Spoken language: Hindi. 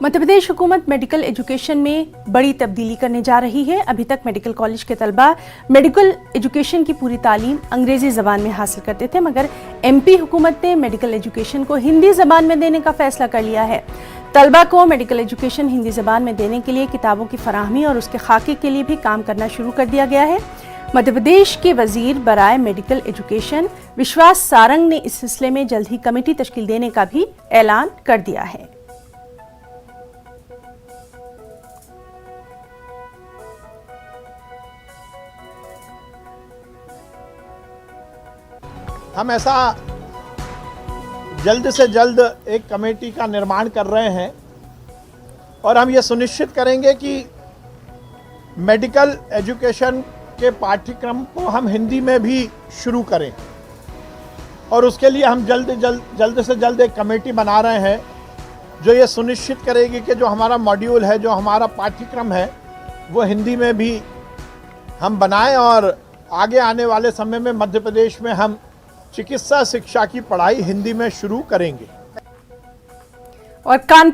मध्य प्रदेश हुकूमत मेडिकल एजुकेशन में बड़ी तब्दीली करने जा रही है। अभी तक मेडिकल कॉलेज के तलबा मेडिकल एजुकेशन की पूरी तालीम अंग्रेजी जबान में हासिल करते थे, मगर एमपी हुकूमत ने मेडिकल एजुकेशन को हिंदी जबान में देने का फैसला कर लिया है। तलबा को मेडिकल एजुकेशन हिंदी जबान में देने के लिए किताबों की फराहमी और उसके खाके के लिए भी काम करना शुरू कर दिया गया है। मध्य प्रदेश के वजीर बराए मेडिकल एजुकेशन विश्वास सारंग ने इस सिलसिले में जल्द ही कमेटी तश्कील देने का भी ऐलान कर दिया है। हम ऐसा जल्द से जल्द एक कमेटी का निर्माण कर रहे हैं और हम ये सुनिश्चित करेंगे कि मेडिकल एजुकेशन के पाठ्यक्रम को हम हिंदी में भी शुरू करें और उसके लिए हम जल्द से जल्द एक कमेटी बना रहे हैं जो ये सुनिश्चित करेगी कि जो हमारा मॉड्यूल है, जो हमारा पाठ्यक्रम है, वो हिंदी में भी हम बनाएं और आगे आने वाले समय में मध्य प्रदेश में हम चिकित्सा शिक्षा की पढ़ाई हिंदी में शुरू करेंगे। और कानपुर